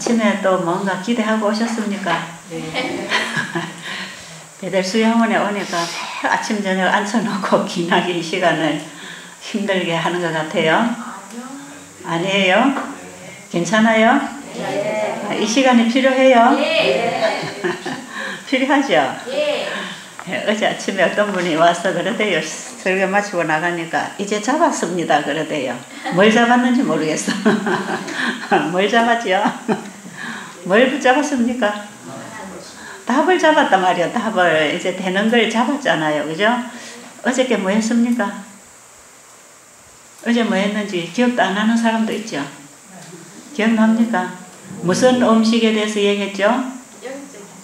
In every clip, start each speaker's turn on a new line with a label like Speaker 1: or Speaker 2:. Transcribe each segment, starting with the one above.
Speaker 1: 아침에 또 뭔가 기대하고 오셨습니까? 네. 배들 수양원에 오니까 매일 아침 저녁 앉혀놓고 기나게 이 시간을 힘들게 하는 것 같아요. 아니에요? 괜찮아요? 네. 이 시간이 필요해요? 네. 필요하죠? 네. 어제 아침에 어떤 분이 와서 그러대요. 설교 마치고 나가니까 이제 잡았습니다 그러대요. 뭘 잡았는지 모르겠어. 뭘 잡았죠? 뭘 잡았습니까? 답을 잡았단 말이에요. 답을 이제 되는 걸 잡았잖아요. 그죠? 어저께 뭐 했습니까? 어제 뭐 했는지 기억도 안 나는 사람도 있죠? 기억납니까? 무슨 음식에 대해서 얘기했죠?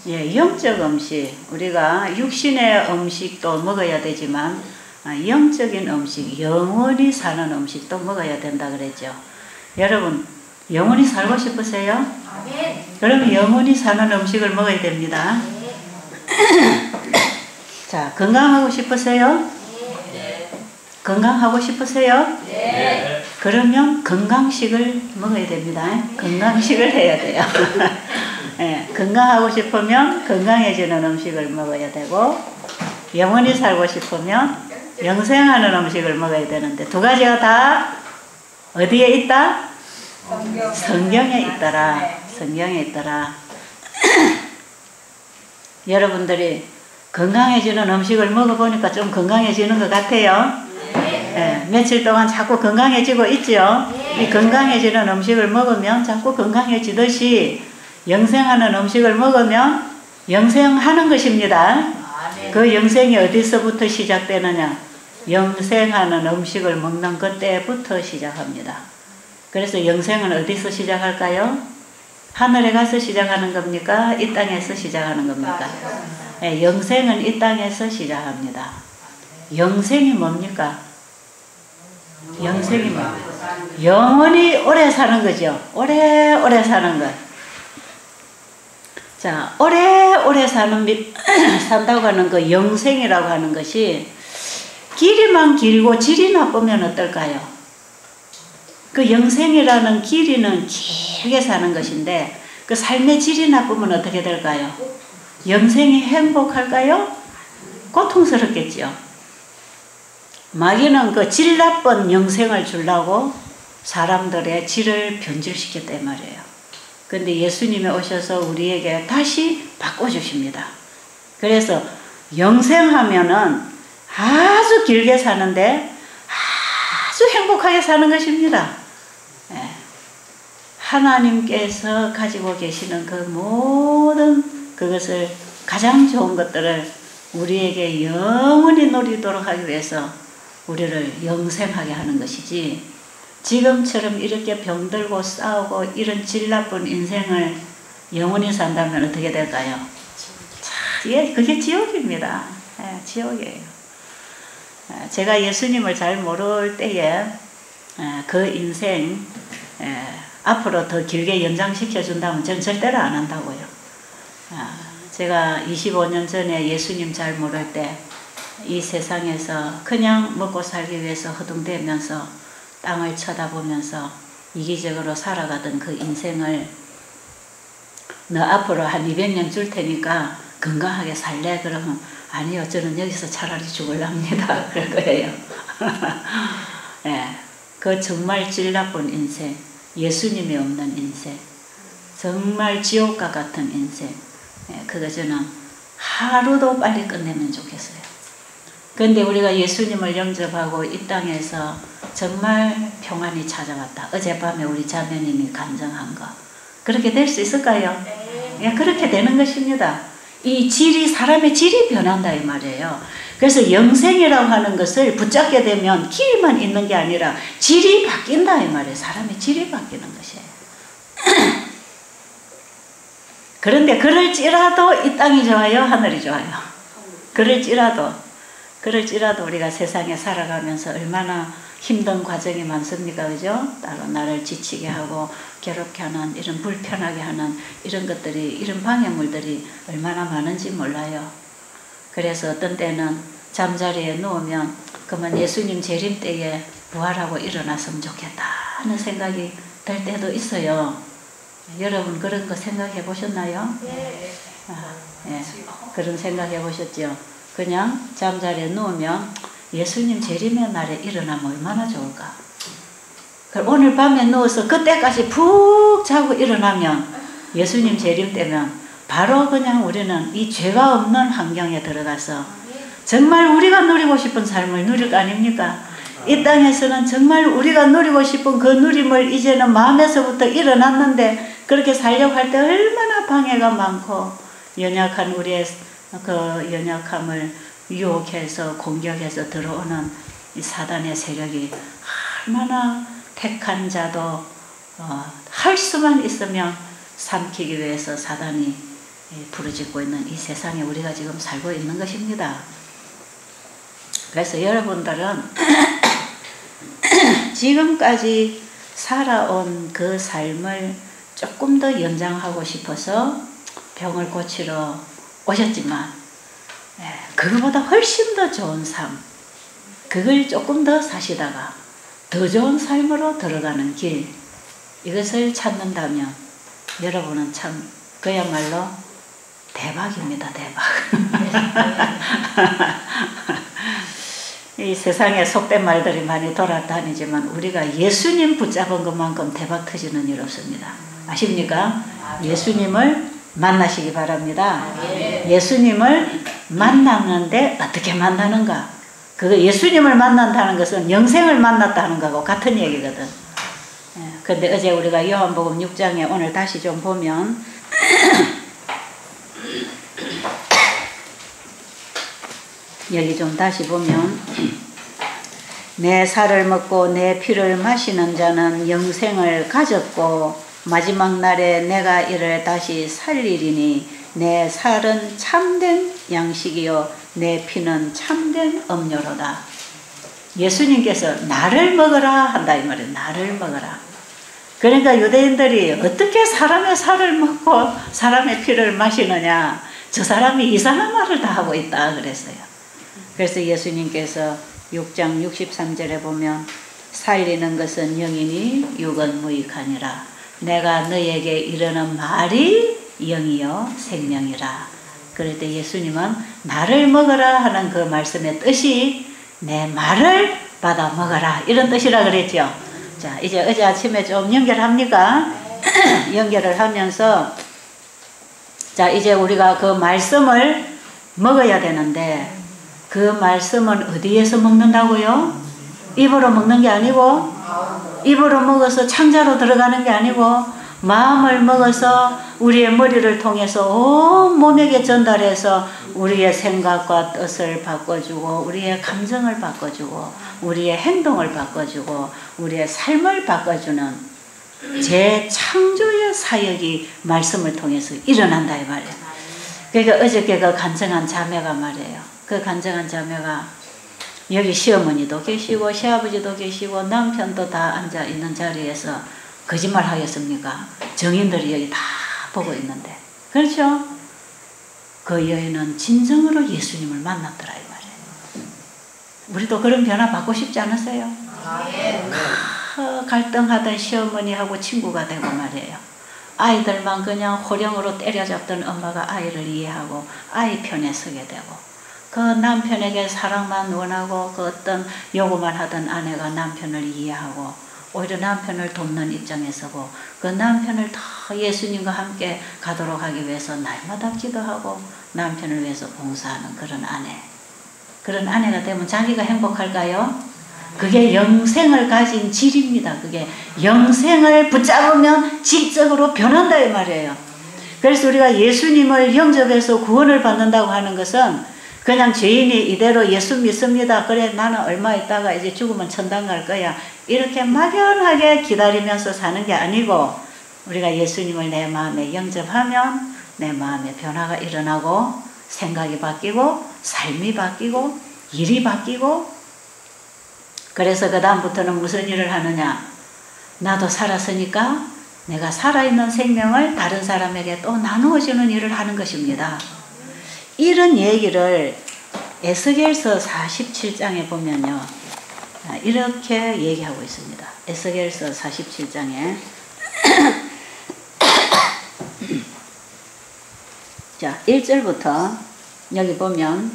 Speaker 1: 예, 영적 음식. 우리가 육신의 음식도 먹어야 되지만 영적인 음식, 영원히 사는 음식도 먹어야 된다 그랬죠. 여러분, 영원히 살고 싶으세요? 그럼 영원히 사는 음식을 먹어야 됩니다. 자, 건강하고 싶으세요? 건강하고 싶으세요? 네. 그러면 건강식을 먹어야 됩니다. 건강식을 해야 돼요. 네, 건강하고 싶으면 건강해지는 음식을 먹어야 되고, 영원히 살고 싶으면 영생하는 음식을 먹어야 되는데, 두 가지가 다 어디에 있다? 성경에 있더라. 성경에 있더라. 여러분들이 건강해지는 음식을 먹어보니까 좀 건강해지는 것 같아요. 네, 며칠 동안 자꾸 건강해지고 있죠. 이 건강해지는 음식을 먹으면 자꾸 건강해지듯이 영생하는 음식을 먹으면 영생하는 것입니다. 그 영생이 어디서부터 시작되느냐? 영생하는 음식을 먹는 그때부터 시작합니다. 그래서 영생은 어디서 시작할까요? 하늘에 가서 시작하는 겁니까? 이 땅에서 시작하는 겁니까? 네, 영생은 이 땅에서 시작합니다. 영생이 뭡니까? 영생이 뭐? 영원히 오래 사는 거죠. 오래오래 사는 것. 자, 오래오래 산다고 하는 그 영생이라고 하는 것이 길이만 길고 질이 나쁘면 어떨까요? 그 영생이라는 길이는 길게 사는 것인데 그 삶의 질이 나쁘면 어떻게 될까요? 영생이 행복할까요? 고통스럽겠죠. 마귀는 그 질 나쁜 영생을 주려고 사람들의 질을 변질시켰단 말이에요. 그런데 예수님이 오셔서 우리에게 다시 바꿔주십니다. 그래서 영생하면은 아주 길게 사는데 아주 행복하게 사는 것입니다. 예. 하나님께서 가지고 계시는 그 모든 그것을 가장 좋은 것들을 우리에게 영원히 누리도록 하기 위해서 우리를 영생하게 하는 것이지 지금처럼 이렇게 병들고 싸우고 이런 질 나쁜 인생을 영원히 산다면 어떻게 될까요? 예, 그게 지옥입니다. 예, 지옥이에요. 제가 예수님을 잘 모를 때에 그 인생 앞으로 더 길게 연장시켜 준다면 저는 절대로 안 한다고요. 제가 25년 전에 예수님 잘 모를 때 이 세상에서 그냥 먹고 살기 위해서 허둥대면서 땅을 쳐다보면서 이기적으로 살아가던 그 인생을 너 앞으로 한 200년 줄 테니까 건강하게 살래? 그러면 아니요, 저는 여기서 차라리 죽을랍니다. 그럴 거예요. 예, 그 정말 질 나쁜 인생, 예수님이 없는 인생, 정말 지옥과 같은 인생, 예, 그거 저는 하루도 빨리 끝내면 좋겠어요. 그런데 우리가 예수님을 영접하고 이 땅에서 정말 평안이 찾아왔다. 어젯밤에 우리 자매님이 간증한 거. 그렇게 될 수 있을까요? 예, 그렇게 되는 것입니다. 이 질이, 사람의 질이 변한다 이 말이에요. 그래서 영생이라고 하는 것을 붙잡게 되면 길만 있는 게 아니라 질이 바뀐다 이 말이에요. 사람의 질이 바뀌는 것이에요. 그런데 그럴지라도 이 땅이 좋아요? 하늘이 좋아요? 그럴지라도 우리가 세상에 살아가면서 얼마나 힘든 과정이 많습니까? 그죠? 따로 나를 지치게 하고 괴롭게 하는 이런 불편하게 하는 이런 것들이, 이런 방해물들이 얼마나 많은지 몰라요. 그래서 어떤 때는 잠자리에 누우면 그만 예수님 재림 때에 부활하고 일어났으면 좋겠다 하는 생각이 들 때도 있어요. 여러분 그런 거 생각해 보셨나요?
Speaker 2: 네.
Speaker 1: 예, 그런 생각해 보셨죠? 그냥 잠자리에 누우면 예수님 재림의 날에 일어나면 얼마나 좋을까? 오늘 밤에 누워서 그때까지 푹 자고 일어나면 예수님 재림 때면 바로 그냥 우리는 이 죄가 없는 환경에 들어가서 정말 우리가 누리고 싶은 삶을 누릴 거 아닙니까? 이 땅에서는 정말 우리가 누리고 싶은 그 누림을 이제는 마음에서부터 일어났는데 그렇게 살려고 할 때 얼마나 방해가 많고 연약한 우리의 그 연약함을 유혹해서 공격해서 들어오는 이 사단의 세력이 얼마나 택한 자도 할 수만 있으면 삼키기 위해서 사단이 부르짖고 있는 이 세상에 우리가 지금 살고 있는 것입니다. 그래서 여러분들은 지금까지 살아온 그 삶을 조금 더 연장하고 싶어서 병을 고치러 오셨지만 그거보다 훨씬 더 좋은 삶, 그걸 조금 더 사시다가 더 좋은 삶으로 들어가는 길, 이것을 찾는다면 여러분은 참 그야말로 대박입니다. 대박. 이 세상에 속된 말들이 많이 돌아다니지만 우리가 예수님 붙잡은 것만큼 대박 터지는 일 없습니다. 아십니까? 예수님을 만나시기 바랍니다. 예수님을 만났는데 어떻게 만나는가? 그거 예수님을 만난다는 것은 영생을 만났다는 거하고 같은 얘기거든. 근데 어제 우리가 요한복음 6장에 오늘 다시 좀 보면 여기 좀 다시 보면 내 살을 먹고 내 피를 마시는 자는 영생을 가졌고 마지막 날에 내가 이를 다시 살리리니 내 살은 참된 양식이요 내 피는 참된 음료로다. 예수님께서 나를 먹으라 한다 이 말이에요. 나를 먹으라. 그러니까 유대인들이 어떻게 사람의 살을 먹고 사람의 피를 마시느냐, 저 사람이 이상한 말을 다 하고 있다 그랬어요. 그래서 예수님께서 6장 63절에 보면 살리는 것은 영이니 육은 무익하니라. 내가 너에게 이르는 말이 영이요 생명이라. 그럴 때 예수님은 나를 먹으라 하는 그 말씀의 뜻이 내 말을 받아 먹어라 이런 뜻이라 그랬죠. 자, 이제 어제 아침에 좀 연결합니까? 연결을 하면서 자, 이제 우리가 그 말씀을 먹어야 되는데 그 말씀은 어디에서 먹는다고요? 입으로 먹는 게 아니고 입으로 먹어서 창자로 들어가는 게 아니고 마음을 먹어서 우리의 머리를 통해서 온 몸에게 전달해서 우리의 생각과 뜻을 바꿔주고 우리의 감정을 바꿔주고 우리의 행동을 바꿔주고 우리의 삶을 바꿔주는 재창조의 사역이 말씀을 통해서 일어난다 이 말이에요. 그러니까 어저께 그 간증한 자매가 말이에요. 그 간증한 자매가 여기 시어머니도 계시고 시아버지도 계시고 남편도 다 앉아 있는 자리에서 거짓말 하겠습니까? 정인들이 여기 다 보고 있는데 그렇죠? 그 여인은 진정으로 예수님을 만났더라 이 말이에요. 우리도 그런 변화 받고 싶지 않으세요? 갈등하던 시어머니하고 친구가 되고 말이에요. 아이들만 그냥 호령으로 때려잡던 엄마가 아이를 이해하고 아이 편에 서게 되고 그 남편에게 사랑만 원하고 그 어떤 요구만 하던 아내가 남편을 이해하고 오히려 남편을 돕는 입장에 서고 그 남편을 더 예수님과 함께 가도록 하기 위해서 날마다 기도하고 남편을 위해서 봉사하는 그런 아내. 그런 아내가 되면 자기가 행복할까요? 그게 영생을 가진 질입니다. 그게 영생을 붙잡으면 질적으로 변한다 이 말이에요. 그래서 우리가 예수님을 영접해서 구원을 받는다고 하는 것은 그냥 죄인이 이대로 예수 믿습니다. 그래 나는 얼마 있다가 이제 죽으면 천당 갈 거야. 이렇게 막연하게 기다리면서 사는 게 아니고 우리가 예수님을 내 마음에 영접하면 내 마음에 변화가 일어나고 생각이 바뀌고 삶이 바뀌고 일이 바뀌고 그래서 그 다음부터는 무슨 일을 하느냐. 나도 살았으니까 내가 살아있는 생명을 다른 사람에게 또 나누어주는 일을 하는 것입니다. 이런 얘기를 에스겔서 47장에 보면요. 이렇게 얘기하고 있습니다. 에스겔서 47장에 자, 1절부터 여기 보면,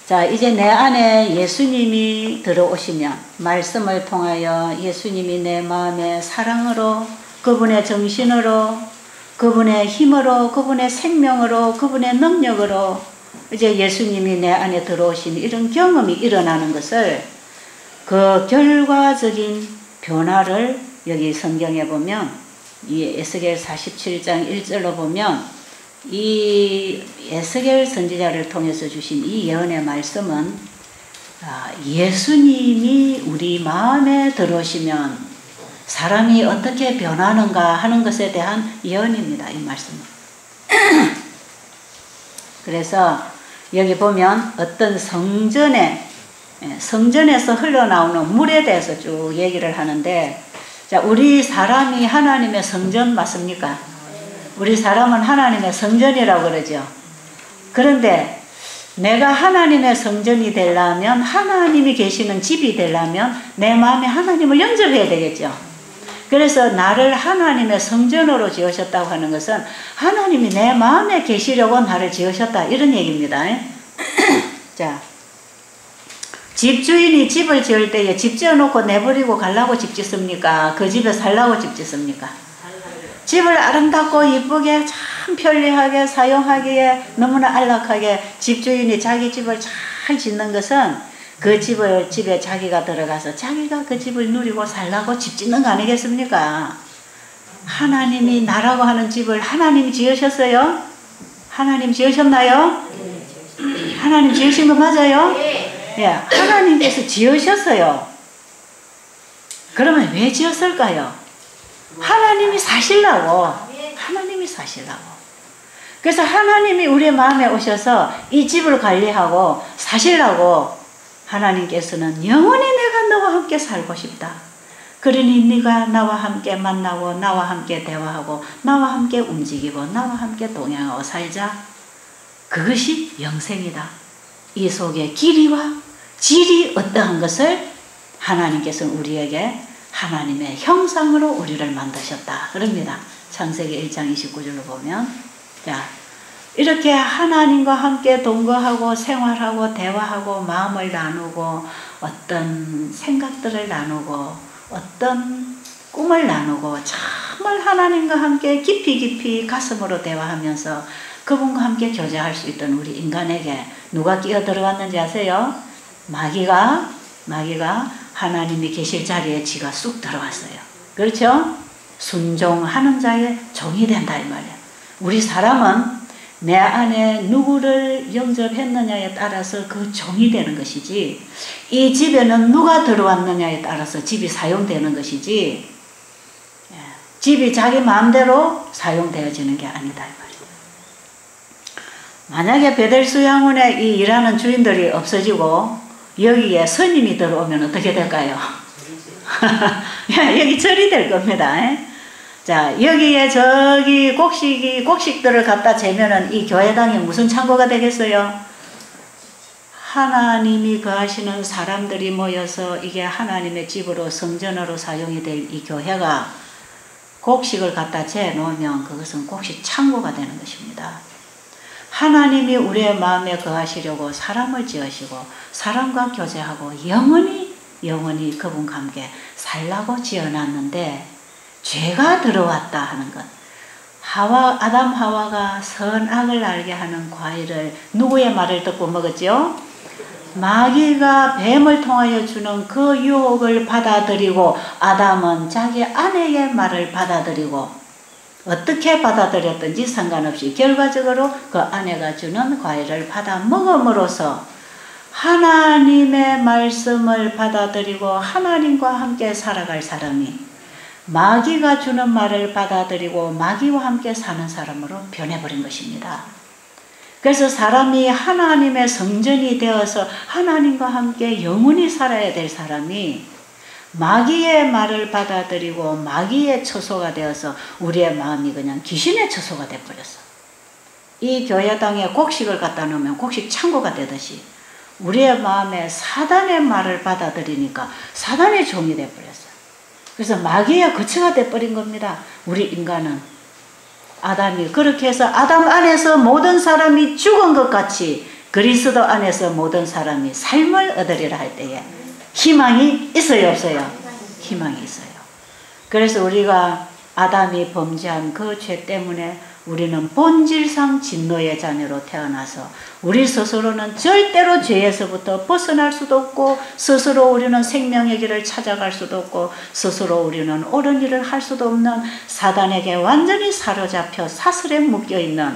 Speaker 1: 자, 이제 내 안에 예수님이 들어오시면, 말씀을 통하여 예수님이 내 마음에 사랑으로, 그분의 정신으로, 그분의 힘으로, 그분의 생명으로, 그분의 능력으로 이제 예수님이 내 안에 들어오신 이런 경험이 일어나는 것을, 그 결과적인 변화를 여기 성경에 보면, 이 에스겔 47장 1절로 보면, 이 에스겔 선지자를 통해서 주신 이 예언의 말씀은 예수님이 우리 마음에 들어오시면 사람이 어떻게 변하는가 하는 것에 대한 예언입니다. 이 말씀은. 그래서 여기 보면 어떤 성전에서 흘러나오는 물에 대해서 쭉 얘기를 하는데, 자, 우리 사람이 하나님의 성전 맞습니까? 우리 사람은 하나님의 성전이라고 그러죠. 그런데 내가 하나님의 성전이 되려면, 하나님이 계시는 집이 되려면 내 마음에 하나님을 영접해야 되겠죠. 그래서 나를 하나님의 성전으로 지으셨다고 하는 것은 하나님이 내 마음에 계시려고 나를 지으셨다, 이런 얘기입니다. 자, 집주인이 집을 지을 때에 집 지어놓고 내버리고 가려고 집 짓습니까? 그 집에 살라고 집 짓습니까? 집을 아름답고 이쁘게 참 편리하게 사용하기에 너무나 안락하게 집주인이 자기 집을 잘 짓는 것은 그 집에 자기가 들어가서 자기가 그 집을 누리고 살라고 집 짓는 거 아니겠습니까? 하나님이 나라고 하는 집을 하나님이 지으셨어요? 하나님 지으셨나요? 하나님 지으신 거 맞아요? 예, 하나님께서 지으셨어요. 그러면 왜 지었을까요? 하나님이 사시려고. 하나님이 사시려고. 그래서 하나님이 우리의 마음에 오셔서 이 집을 관리하고 사시려고 하나님께서는 영원히 내가 너와 함께 살고 싶다. 그러니 네가 나와 함께 만나고 나와 함께 대화하고 나와 함께 움직이고 나와 함께 동행하고 살자. 그것이 영생이다. 이 속에 길이와 질이 어떠한 것을 하나님께서는 우리에게 하나님의 형상으로 우리를 만드셨다, 그럽니다. 창세기 1장 29절로 보면, 자, 이렇게 하나님과 함께 동거하고 생활하고 대화하고 마음을 나누고 어떤 생각들을 나누고 어떤 꿈을 나누고 정말 하나님과 함께 깊이 가슴으로 대화하면서 그분과 함께 교제할 수 있던 우리 인간에게 누가 끼어 들어갔는지 아세요? 마귀가 하나님이 계실 자리에 지가 쑥 들어갔어요. 그렇죠? 순종하는 자의 종이 된다, 이 말이에요. 우리 사람은 내 안에 누구를 영접했느냐에 따라서 그 종이 되는 것이지, 이 집에는 누가 들어왔느냐에 따라서 집이 사용되는 것이지, 집이 자기 마음대로 사용되어지는 게 아니다, 이 말이에요. 만약에 베델수 양원에 이 일하는 주인들이 없어지고 여기에 스님이 들어오면 어떻게 될까요? 여기 절이 될 겁니다. 자, 여기에 저기 곡식들을 갖다 재면은 이 교회당이 무슨 창고가 되겠어요? 하나님이 거하시는 사람들이 모여서 이게 하나님의 집으로 성전으로 사용이 될 이 교회가 곡식을 갖다 재 놓으면 그것은 곡식 창고가 되는 것입니다. 하나님이 우리의 마음에 거하시려고 사람을 지으시고 사람과 교제하고 영원히 그분과 함께 살라고 지어놨는데, 죄가 들어왔다 하는 것, 아담 하와가 선악을 알게 하는 과일을 누구의 말을 듣고 먹었죠? 마귀가 뱀을 통하여 주는 그 유혹을 받아들이고, 아담은 자기 아내의 말을 받아들이고, 어떻게 받아들였든지 상관없이 결과적으로 그 아내가 주는 과일을 받아 먹음으로써 하나님의 말씀을 받아들이고 하나님과 함께 살아갈 사람이 마귀가 주는 말을 받아들이고 마귀와 함께 사는 사람으로 변해버린 것입니다. 그래서 사람이 하나님의 성전이 되어서 하나님과 함께 영원히 살아야 될 사람이 마귀의 말을 받아들이고 마귀의 처소가 되어서 우리의 마음이 그냥 귀신의 처소가 되어버렸어. 이 교회당에 곡식을 갖다 놓으면 곡식 창고가 되듯이 우리의 마음에 사단의 말을 받아들이니까 사단의 종이 되어버렸어. 그래서 마귀의 거처가 되어버린 겁니다. 우리 인간은. 아담이 그렇게 해서 아담 안에서 모든 사람이 죽은 것 같이 그리스도 안에서 모든 사람이 삶을 얻으리라 할 때에 희망이 있어요, 없어요? 희망이 있어요. 그래서 우리가 아담이 범죄한 그 죄 때문에 우리는 본질상 진노의 자녀로 태어나서 우리 스스로는 절대로 죄에서부터 벗어날 수도 없고 스스로 우리는 생명의 길을 찾아갈 수도 없고 스스로 우리는 옳은 일을 할 수도 없는 사단에게 완전히 사로잡혀 사슬에 묶여있는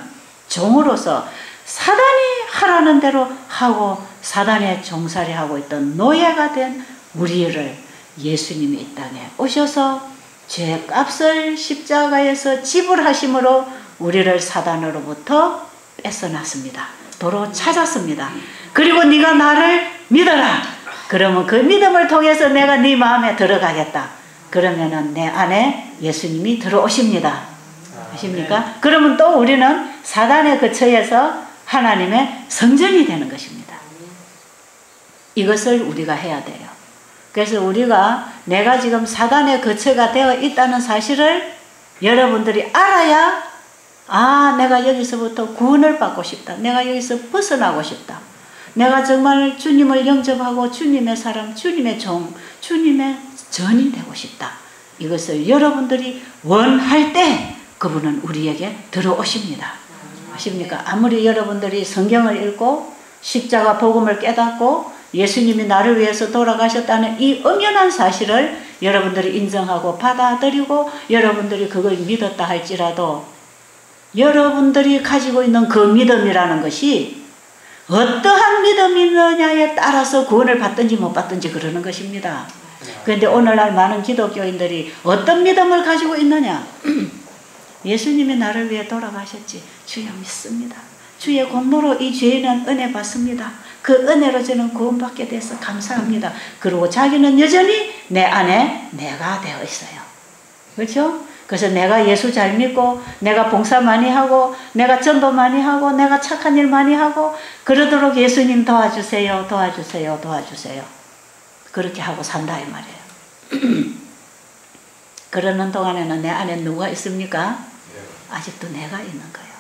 Speaker 1: 종으로서 사단이 하라는 대로 하고 사단의 종살이하고 있던 노예가 된 우리를 예수님이 이 땅에 오셔서 죄값을 십자가에서 지불하심으로 우리를 사단으로부터 뺏어놨습니다. 도로 찾았습니다. 그리고 네가 나를 믿어라. 그러면 그 믿음을 통해서 내가 네 마음에 들어가겠다. 그러면은 내 안에 예수님이 들어오십니다. 아십니까? 그러면 또 우리는 사단의 거처에서 하나님의 성전이 되는 것입니다. 이것을 우리가 해야 돼요. 그래서 우리가 내가 지금 사단의 거처가 되어 있다는 사실을 여러분들이 알아야 내가 여기서부터 구원을 받고 싶다. 내가 여기서 벗어나고 싶다. 내가 정말 주님을 영접하고 주님의 사람, 주님의 종, 주님의 전이 되고 싶다. 이것을 여러분들이 원할 때 그분은 우리에게 들어오십니다. 아십니까? 아무리 여러분들이 성경을 읽고 십자가 복음을 깨닫고 예수님이 나를 위해서 돌아가셨다는 이 엄연한 사실을 여러분들이 인정하고 받아들이고 여러분들이 그걸 믿었다 할지라도 여러분들이 가지고 있는 그 믿음이라는 것이 어떠한 믿음이 있느냐에 따라서 구원을 받든지 못 받든지 그러는 것입니다. 그런데 오늘날 많은 기독교인들이 어떤 믿음을 가지고 있느냐? 예수님이 나를 위해 돌아가셨지. 주여 믿습니다. 주의 공로로 이 죄인은 은혜 받습니다. 그 은혜로 저는 구원받게 돼서 감사합니다. 그리고 자기는 여전히 내 안에 내가 되어 있어요. 그렇죠? 그래서 내가 예수 잘 믿고 내가 봉사 많이 하고 내가 전도 많이 하고 내가 착한 일 많이 하고 그러도록 예수님 도와주세요. 도와주세요. 도와주세요. 그렇게 하고 산다 이 말이에요. 그러는 동안에는 내 안에 누가 있습니까? 아직도 내가 있는 거예요.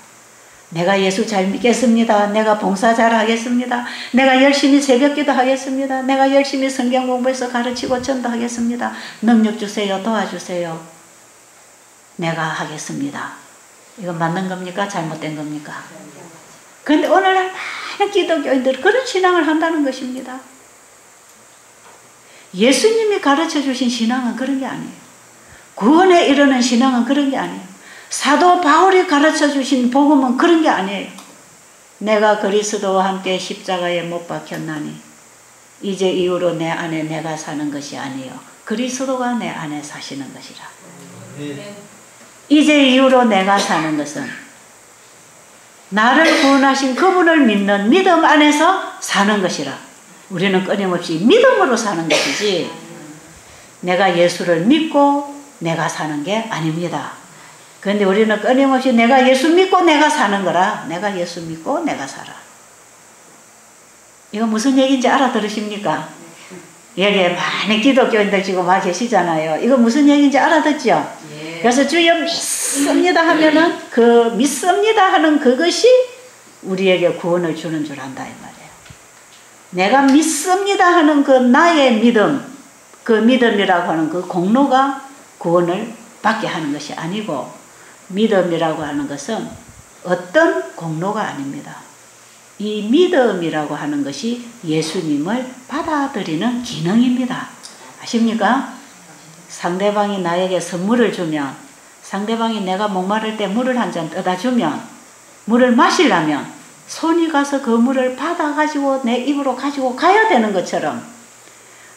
Speaker 1: 내가 예수 잘 믿겠습니다. 내가 봉사 잘 하겠습니다. 내가 열심히 새벽기도 하겠습니다. 내가 열심히 성경 공부해서 가르치고 전도하겠습니다. 능력 주세요. 도와주세요. 내가 하겠습니다. 이건 맞는 겁니까? 잘못된 겁니까? 그런데 오늘날 많은 기독교인들은 그런 신앙을 한다는 것입니다. 예수님이 가르쳐 주신 신앙은 그런 게 아니에요. 구원에 이르는 신앙은 그런 게 아니에요. 사도 바울이 가르쳐 주신 복음은 그런 게 아니에요. 내가 그리스도와 함께 십자가에 못 박혔나니 이제 이후로 내 안에 내가 사는 것이 아니요 그리스도가 내 안에 사시는 것이라. 이제 이후로 내가 사는 것은 나를 구원하신 그분을 믿는 믿음 안에서 사는 것이라. 우리는 끊임없이 믿음으로 사는 것이지 내가 예수를 믿고 내가 사는 게 아닙니다. 그런데 우리는 끊임없이 내가 예수 믿고 내가 사는 거라. 내가 예수 믿고 내가 살아. 이거 무슨 얘기인지 알아들으십니까? 여기에 많은 기독교인들 지금 와 계시잖아요. 이거 무슨 얘기인지 알아듣죠? 그래서 주여 믿습니다 하면은 그 믿습니다 하는 그것이 우리에게 구원을 주는 줄 안다 이 말이에요. 내가 믿습니다 하는 그 나의 믿음, 그 믿음이라고 하는 그 공로가 구원을 받게 하는 것이 아니고 믿음이라고 하는 것은 어떤 공로가 아닙니다. 이 믿음이라고 하는 것이 예수님을 받아들이는 기능입니다. 아십니까? 상대방이 나에게 선물을 주면 상대방이 내가 목마를 때 물을 한 잔 떠다 주면 물을 마시려면 손이 가서 그 물을 받아가지고 내 입으로 가지고 가야 되는 것처럼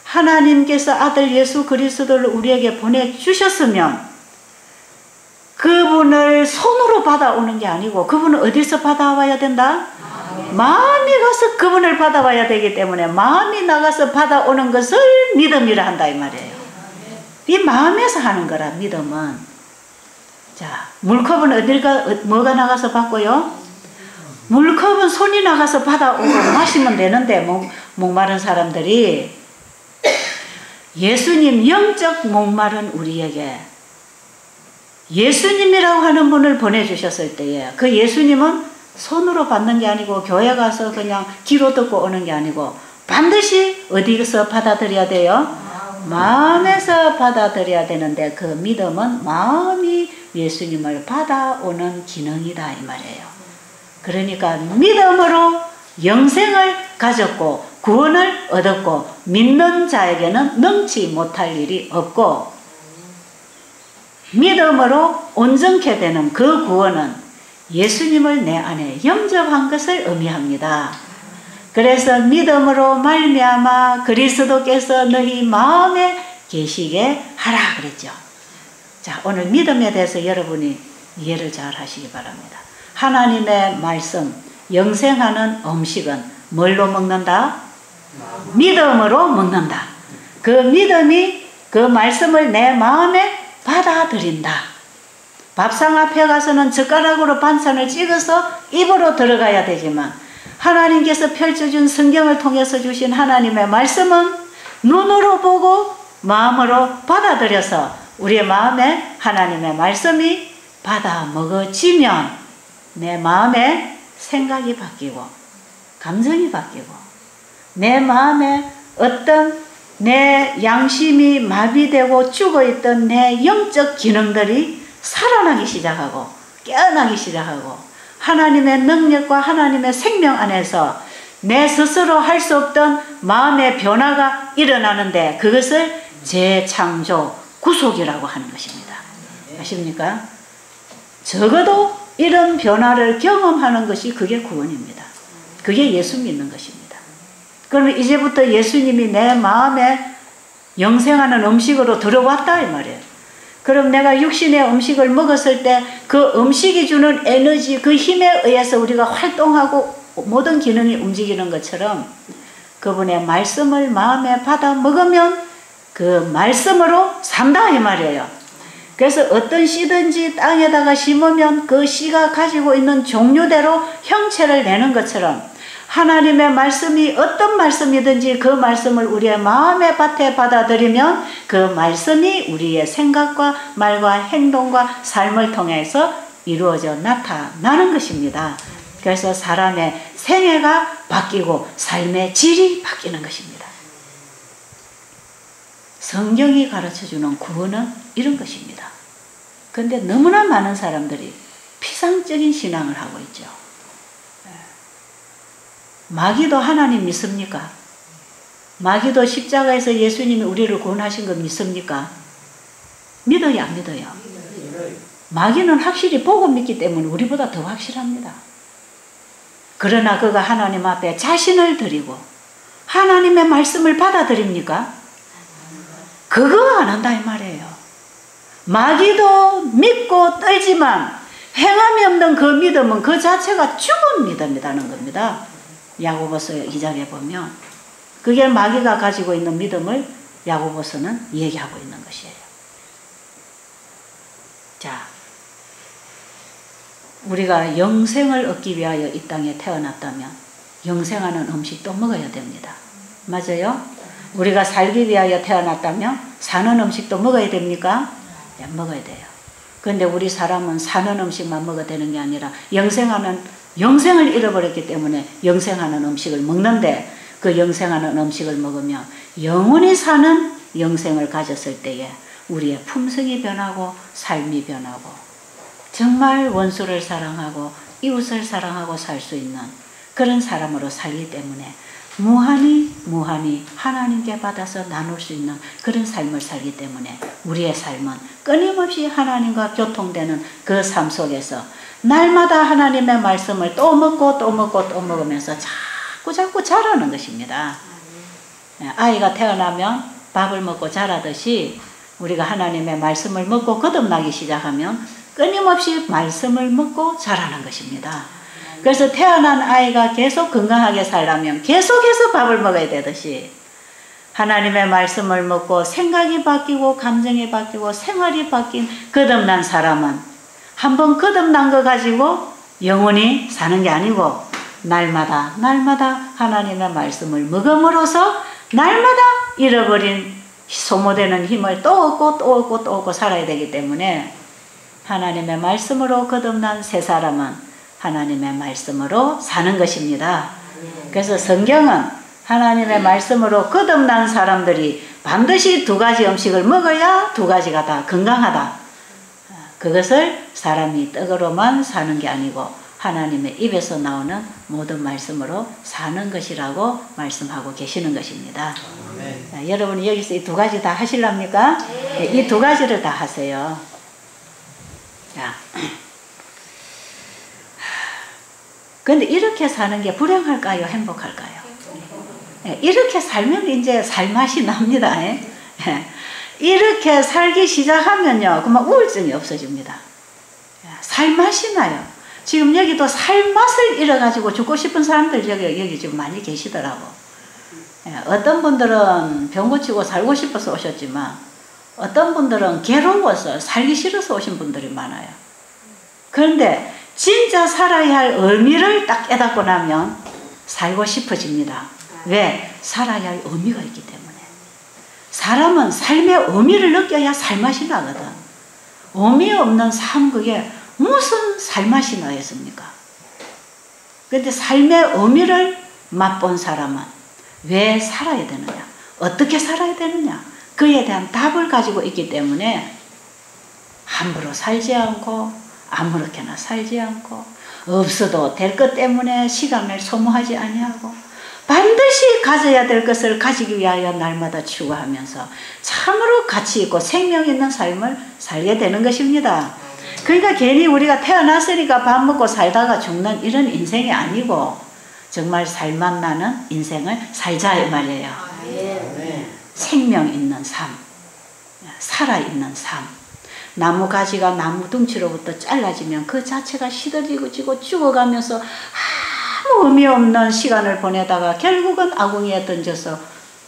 Speaker 1: 하나님께서 아들 예수 그리스도를 우리에게 보내주셨으면 그분을 손으로 받아오는 게 아니고 그분은 어디서 받아와야 된다? 마음이 가서 그분을 받아와야 되기 때문에 마음이 나가서 받아오는 것을 믿음이라 한다 이 말이에요. 이 마음에서 하는 거라 믿음은. 자, 물컵은 뭐가 나가서 받고요? 물컵은 손이 나가서 받아오고 마시면 되는데 목마른 사람들이 예수님 영적 목마른 우리에게 예수님이라고 하는 분을 보내주셨을 때에 그 예수님은 손으로 받는 게 아니고 교회 가서 그냥 귀로 듣고 오는 게 아니고 반드시 어디서 받아들여야 돼요? 마음에서 받아들여야 되는데 그 믿음은 마음이 예수님을 받아오는 기능이다 이 말이에요. 그러니까 믿음으로 영생을 가졌고 구원을 얻었고 믿는 자에게는 능치 못할 일이 없고 믿음으로 온전케 되는 그 구원은 예수님을 내 안에 영접한 것을 의미합니다. 그래서 믿음으로 말미암아 그리스도께서 너희 마음에 계시게 하라 그랬죠. 자, 오늘 믿음에 대해서 여러분이 이해를 잘 하시기 바랍니다. 하나님의 말씀, 영생하는 음식은 뭘로 먹는다? 믿음으로 먹는다. 그 믿음이 그 말씀을 내 마음에 받아들인다. 밥상 앞에 가서는 젓가락으로 반찬을 찍어서 입으로 들어가야 되지만 하나님께서 펼쳐준 성경을 통해서 주신 하나님의 말씀은 눈으로 보고 마음으로 받아들여서 우리의 마음에 하나님의 말씀이 받아 먹어지면 내 마음에 생각이 바뀌고 감정이 바뀌고 내 마음에 어떤 내 양심이 마비되고 죽어있던 내 영적 기능들이 살아나기 시작하고 깨어나기 시작하고 하나님의 능력과 하나님의 생명 안에서 내 스스로 할 수 없던 마음의 변화가 일어나는데 그것을 재창조, 구속이라고 하는 것입니다. 아십니까? 적어도 이런 변화를 경험하는 것이 그게 구원입니다. 그게 예수 믿는 것입니다. 그러면 이제부터 예수님이 내 마음에 영생하는 음식으로 들어왔다 이 말이에요. 그럼 내가 육신의 음식을 먹었을 때 그 음식이 주는 에너지, 그 힘에 의해서 우리가 활동하고 모든 기능이 움직이는 것처럼 그분의 말씀을 마음에 받아 먹으면 그 말씀으로 산다 이 말이에요. 그래서 어떤 씨든지 땅에다가 심으면 그 씨가 가지고 있는 종류대로 형체를 내는 것처럼 하나님의 말씀이 어떤 말씀이든지 그 말씀을 우리의 마음의 밭에 받아들이면 그 말씀이 우리의 생각과 말과 행동과 삶을 통해서 이루어져 나타나는 것입니다. 그래서 사람의 생애가 바뀌고 삶의 질이 바뀌는 것입니다. 성경이 가르쳐주는 구원은 이런 것입니다. 그런데 너무나 많은 사람들이 피상적인 신앙을 하고 있죠. 마귀도 하나님 믿습니까? 마귀도 십자가에서 예수님이 우리를 구원하신 거 믿습니까? 믿어요, 안 믿어요? 마귀는 확실히 보고 믿기 때문에 우리보다 더 확실합니다. 그러나 그가 하나님 앞에 자신을 드리고 하나님의 말씀을 받아들입니까? 그거 안 한다 이 말이에요. 마귀도 믿고 떨지만 행함이 없는 그 믿음은 그 자체가 죽은 믿음이라는 겁니다. 야고보서 2장에 보면 그게 마귀가 가지고 있는 믿음을 야고보서는 얘기하고 있는 것이에요. 자, 우리가 영생을 얻기 위하여 이 땅에 태어났다면 영생하는 음식도 먹어야 됩니다. 맞아요? 우리가 살기 위하여 태어났다면 사는 음식도 먹어야 됩니까? 네, 먹어야 돼요. 그런데 우리 사람은 사는 음식만 먹어야 되는 게 아니라 영생을 잃어버렸기 때문에 영생하는 음식을 먹는데 그 영생하는 음식을 먹으면 영원히 사는 영생을 가졌을 때에 우리의 품성이 변하고 삶이 변하고 정말 원수를 사랑하고 이웃을 사랑하고 살 수 있는 그런 사람으로 살기 때문에 무한히 하나님께 받아서 나눌 수 있는 그런 삶을 살기 때문에 우리의 삶은 끊임없이 하나님과 교통되는 그 삶 속에서 날마다 하나님의 말씀을 또 먹고 또 먹고 또 먹으면서 자꾸 자라는 것입니다. 아이가 태어나면 밥을 먹고 자라듯이 우리가 하나님의 말씀을 먹고 거듭나기 시작하면 끊임없이 말씀을 먹고 자라는 것입니다. 그래서 태어난 아이가 계속 건강하게 살려면 계속해서 밥을 먹어야 되듯이 하나님의 말씀을 먹고 생각이 바뀌고 감정이 바뀌고 생활이 바뀐 거듭난 사람은 한번 거듭난 거 가지고 영원히 사는 게 아니고 날마다 하나님의 말씀을 먹음으로써 날마다 잃어버린 소모되는 힘을 또 얻고 살아야 되기 때문에 하나님의 말씀으로 거듭난 새 사람은 하나님의 말씀으로 사는 것입니다. 그래서 성경은 하나님의 말씀으로 거듭난 사람들이 반드시 두 가지 음식을 먹어야 두 가지가 다 건강하다. 그것을 사람이 떡으로만 사는 게 아니고 하나님의 입에서 나오는 모든 말씀으로 사는 것이라고 말씀하고 계시는 것입니다. 자, 여러분이 여기서 이 두 가지 다 하실랍니까? 네, 이 두 가지를 다 하세요. 자, 근데 이렇게 사는 게 불행할까요? 행복할까요? 네, 이렇게 살면 이제 살맛이 납니다. 이렇게 살기 시작하면요, 그만 우울증이 없어집니다. 살맛이 나요. 지금 여기도 살맛을 잃어가지고 죽고 싶은 사람들 여기 지금 많이 계시더라고. 어떤 분들은 병 고치고 살고 싶어서 오셨지만 어떤 분들은 괴로워서 살기 싫어서 오신 분들이 많아요. 그런데 진짜 살아야 할 의미를 딱 깨닫고 나면 살고 싶어집니다. 왜? 살아야 할 의미가 있기 때문에. 사람은 삶의 의미를 느껴야 살맛이 나거든. 의미 없는 삶, 그게 무슨 살맛이 나겠습니까? 그런데 삶의 의미를 맛본 사람은 왜 살아야 되느냐? 어떻게 살아야 되느냐? 그에 대한 답을 가지고 있기 때문에 함부로 살지 않고 아무렇게나 살지 않고 없어도 될 것 때문에 시간을 소모하지 아니하고 반드시 가져야 될 것을 가지기 위하여 날마다 추구하면서 참으로 가치 있고 생명 있는 삶을 살게 되는 것입니다. 그러니까 괜히 우리가 태어났으니까 밥 먹고 살다가 죽는 이런 인생이 아니고 정말 살맛 나는 인생을 살자 이 말이에요. 생명 있는 삶, 살아있는 삶. 나무 가지가 나무 둥치로부터 잘라지면 그 자체가 시들지고 죽어가면서 아무 의미 없는 시간을 보내다가 결국은 아궁이에 던져서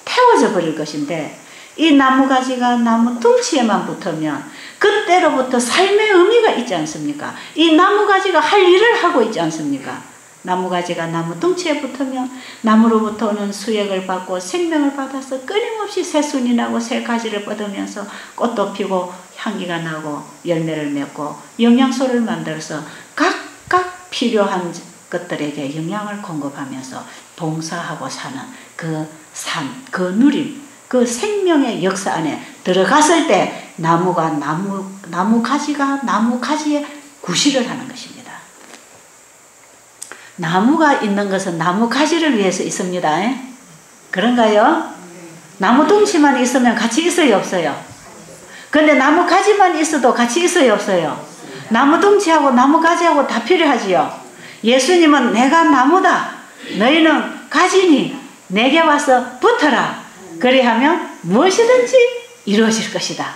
Speaker 1: 태워져 버릴 것인데, 이 나무 가지가 나무 둥치에만 붙으면 그때로부터 삶의 의미가 있지 않습니까? 이 나무 가지가 할 일을 하고 있지 않습니까? 나무 가지가 나무 둥치에 붙으면 나무로부터 오는 수액을 받고 생명을 받아서 끊임없이 새순이 나고 새 가지를 뻗으면서 꽃도 피고 향기가 나고 열매를 맺고 영양소를 만들어서 각각 필요한 것들에게 영양을 공급하면서 봉사하고 사는 그 삶, 그 누림, 그 생명의 역사 안에 들어갔을 때 나무가 나무 가지가 나무 가지에 구실을 하는 것입니다. 나무가 있는 것은 나무 가지를 위해서 있습니다. 그런가요? 나무 둥치만 있으면 같이 있어요, 없어요? 근데 나무 가지만 있어도 같이 있어요, 없어요? 나무 둥치하고 나무 가지하고 다 필요하지요. 예수님은 내가 나무다, 너희는 가지니 내게 와서 붙어라. 그리하면 무엇이든지 이루어질 것이다.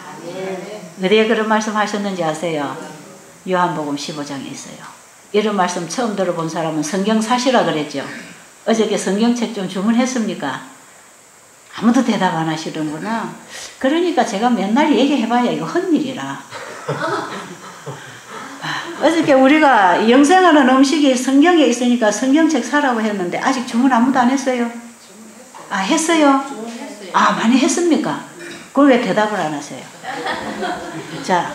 Speaker 1: 어디에 그런 말씀 하셨는지 아세요? 요한복음 15장에 있어요. 이런 말씀 처음 들어본 사람은 성경 사시라 그랬죠. 어저께 성경책 좀 주문했습니까? 아무도 대답 안 하시는구나. 그러니까 제가 맨날 얘기해봐야 이거 헛일이라. 어저께 우리가 영생하는 음식이 성경에 있으니까 성경책 사라고 했는데 아직 주문 아무도 안 했어요? 아, 했어요? 아, 많이 했습니까? 그걸 왜 대답을 안 하세요? 자,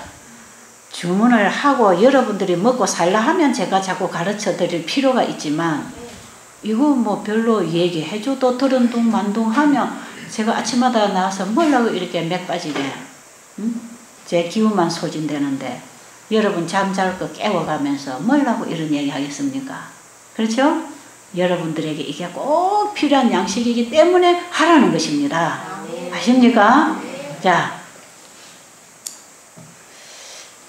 Speaker 1: 주문을 하고 여러분들이 먹고 살라 하면 제가 자꾸 가르쳐 드릴 필요가 있지만, 이거 뭐 별로 얘기해줘도 들은둥 만둥 하면 제가 아침마다 나와서 뭐라고 이렇게 맥 빠지게 제 기운만 소진되는데, 여러분 잠잘 거 깨워가면서 뭐라고 이런 얘기 하겠습니까? 그렇죠? 여러분들에게 이게 꼭 필요한 양식이기 때문에 하라는 것입니다. 아십니까? 자,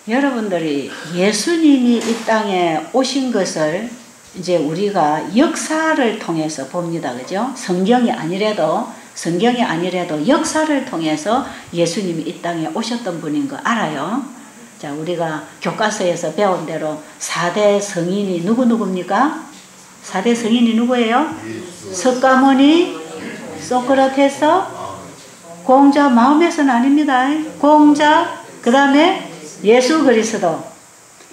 Speaker 1: 여러분들이 예수님이 이 땅에 오신 것을 이제 우리가 역사를 통해서 봅니다. 그죠? 성경이 아니래도 역사를 통해서 예수님이 이 땅에 오셨던 분인 거 알아요. 자, 우리가 교과서에서 배운 대로 4대 성인이 누구입니까? 4대 성인이 누구예요? 석가모니, 소크라테스, 공자, 마음에서는 아닙니다. 공자, 그 다음에 예수 그리스도.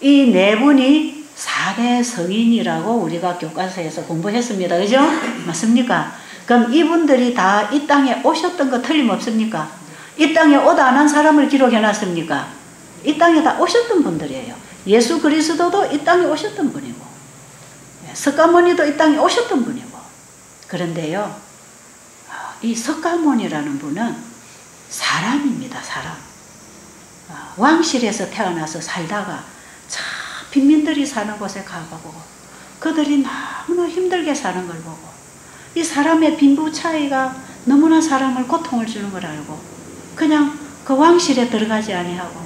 Speaker 1: 이 네 분이 4대 성인이라고 우리가 교과서에서 공부했습니다. 그죠? 맞습니까? 그럼 이분들이 다 이 땅에 오셨던 거 틀림없습니까? 이 땅에 오다 안 한 사람을 기록해 놨습니까? 이 땅에다 오셨던 분들이에요. 예수 그리스도도 이 땅에 오셨던 분이고, 석가모니도 이 땅에 오셨던 분이고. 그런데요, 이 석가모니라는 분은 사람입니다. 사람. 왕실에서 태어나서 살다가 참 빈민들이 사는 곳에 가보고 그들이 너무나 힘들게 사는 걸 보고 이 사람의 빈부 차이가 너무나 사람을 고통을 주는 걸 알고 그냥 그 왕실에 들어가지 아니하고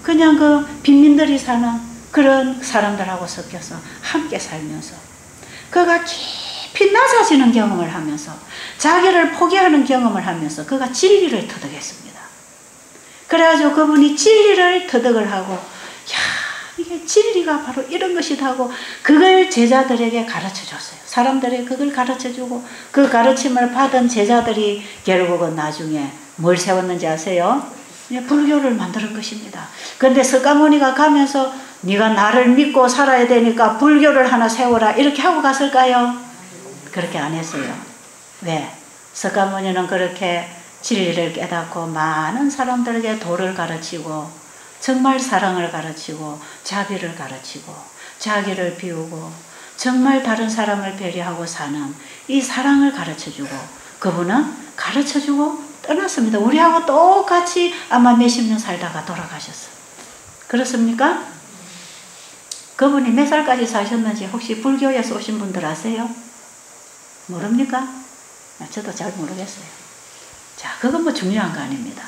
Speaker 1: 그냥 그 빈민들이 사는 그런 사람들하고 섞여서 함께 살면서 그가 깊이 낮아지는 경험을 하면서 자기를 포기하는 경험을 하면서 그가 진리를 터득했습니다. 그래가지고 그분이 진리를 터득을 하고 야, 이게 진리가 바로 이런 것이다 하고 그걸 제자들에게 가르쳐줬어요. 사람들에게 그걸 가르쳐주고 그 가르침을 받은 제자들이 결국은 나중에 뭘 세웠는지 아세요? 불교를 만들 것입니다. 그런데 석가모니가 가면서 네가 나를 믿고 살아야 되니까 불교를 하나 세워라 이렇게 하고 갔을까요? 그렇게 안 했어요. 왜? 석가모니는 그렇게 진리를 깨닫고 많은 사람들에게 도를 가르치고 정말 사랑을 가르치고 자비를 가르치고 자기를 비우고 정말 다른 사람을 배려하고 사는 이 사랑을 가르쳐주고 그분은 가르쳐주고 떠났습니다. 우리하고 똑같이 아마 몇십 년 살다가 돌아가셨어요. 그렇습니까? 그분이 몇 살까지 사셨는지 혹시 불교에서 오신 분들 아세요? 모릅니까? 저도 잘 모르겠어요. 자, 그건 뭐 중요한 거 아닙니다.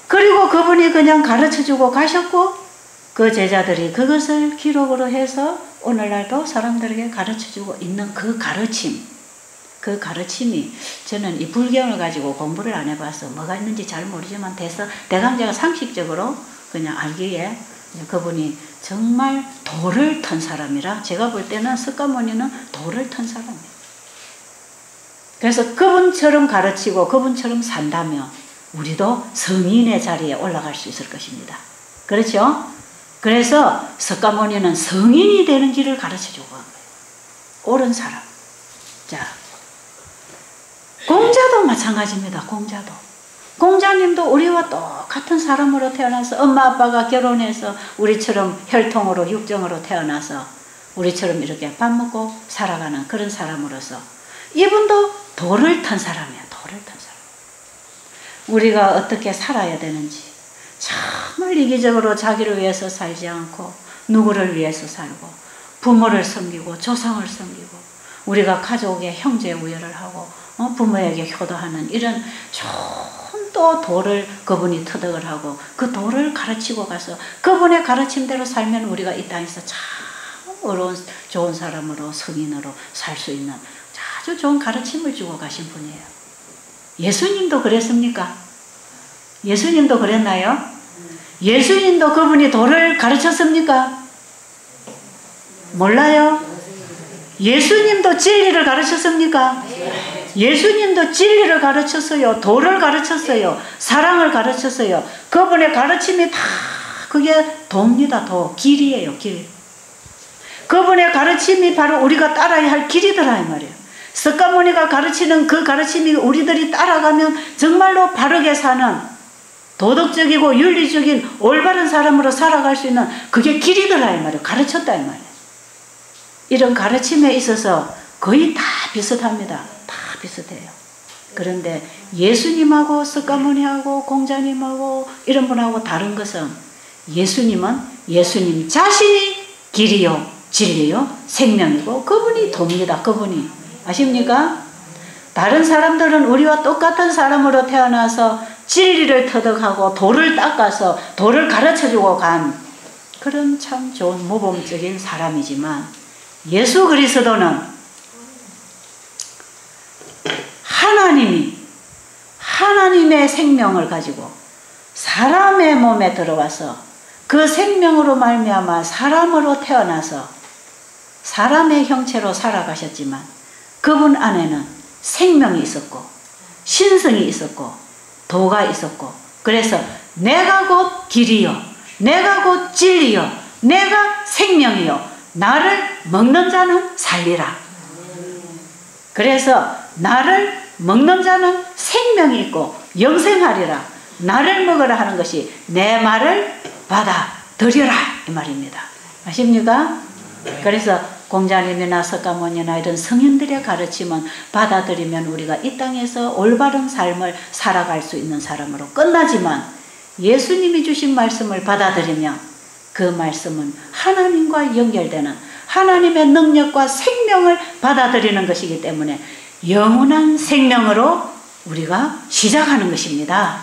Speaker 1: 그리고 그분이 그냥 가르쳐주고 가셨고 그 제자들이 그것을 기록으로 해서 오늘날도 사람들에게 가르쳐주고 있는 그 가르침, 그 가르침이 저는 이 불경을 가지고 공부를 안 해봐서 뭐가 있는지 잘 모르지만 대강 제가 상식적으로 그냥 알기에 그분이 정말 도를 턴 사람이라 제가 볼 때는 석가모니는 도를 턴 사람이에요. 그래서 그분처럼 가르치고 그분처럼 산다면 우리도 성인의 자리에 올라갈 수 있을 것입니다. 그렇죠? 그래서 석가모니는 성인이 되는 길을 가르쳐주고 한 거예요. 옳은 사람. 자, 공자도 마찬가지입니다. 공자도. 공자님도 우리와 똑같은 사람으로 태어나서 엄마 아빠가 결혼해서 우리처럼 혈통으로 육정으로 태어나서 우리처럼 이렇게 밥 먹고 살아가는 그런 사람으로서 이분도 도를 탄 사람이야. 도를 탄 사람. 우리가 어떻게 살아야 되는지 정말 이기적으로 자기를 위해서 살지 않고 누구를 위해서 살고 부모를 섬기고 조상을 섬기고 우리가 가족의 형제 우애를 하고 부모에게 효도하는 이런 좋은 또 도를 그분이 터득을 하고 그 도를 가르치고 가서 그분의 가르침대로 살면 우리가 이 땅에서 참 어려운 좋은 사람으로 성인으로 살 수 있는 아주 좋은 가르침을 주고 가신 분이에요. 예수님도 그랬습니까? 예수님도 그랬나요? 예수님도 그분이 도를 가르쳤습니까? 몰라요? 예수님도 진리를 가르쳤습니까? 예수님도 진리를 가르쳤어요. 도를 가르쳤어요. 사랑을 가르쳤어요. 그분의 가르침이 다 그게 도입니다. 도. 길이에요. 길. 그분의 가르침이 바로 우리가 따라야 할 길이더라 이 말이에요. 석가모니가 가르치는 그 가르침이 우리들이 따라가면 정말로 바르게 사는 도덕적이고 윤리적인 올바른 사람으로 살아갈 수 있는 그게 길이더라 이 말이에요. 가르쳤다 이 말이에요. 이런 가르침에 있어서 거의 다 비슷합니다. 다 비슷해요. 그런데 예수님하고 석가모니하고 공자님하고 이런 분하고 다른 것은 예수님은 예수님 자신이 길이요 진리요 생명이고 그분이 도입니다. 그분이 아십니까? 다른 사람들은 우리와 똑같은 사람으로 태어나서 진리를 터득하고 도를 닦아서 도를 가르쳐주고 간 그런 참 좋은 모범적인 사람이지만 예수 그리스도는 하나님의 생명을 가지고 사람의 몸에 들어와서 그 생명으로 말미암아 사람으로 태어나서 사람의 형체로 살아가셨지만 그분 안에는 생명이 있었고 신성이 있었고 도가 있었고 그래서 내가 곧 길이요 내가 곧 진리요 내가 생명이요 나를 먹는 자는 살리라. 그래서 나를 먹는 자는 생명이 있고 영생하리라. 나를 먹으라 하는 것이 내 말을 받아들여라 이 말입니다. 아십니까? 그래서 공자님이나 석가모니나 이런 성인들의 가르침은 받아들이면 우리가 이 땅에서 올바른 삶을 살아갈 수 있는 사람으로 끝나지만, 예수님이 주신 말씀을 받아들이면 그 말씀은 하나님과 연결되는 하나님의 능력과 생명을 받아들이는 것이기 때문에 영원한 생명으로 우리가 시작하는 것입니다.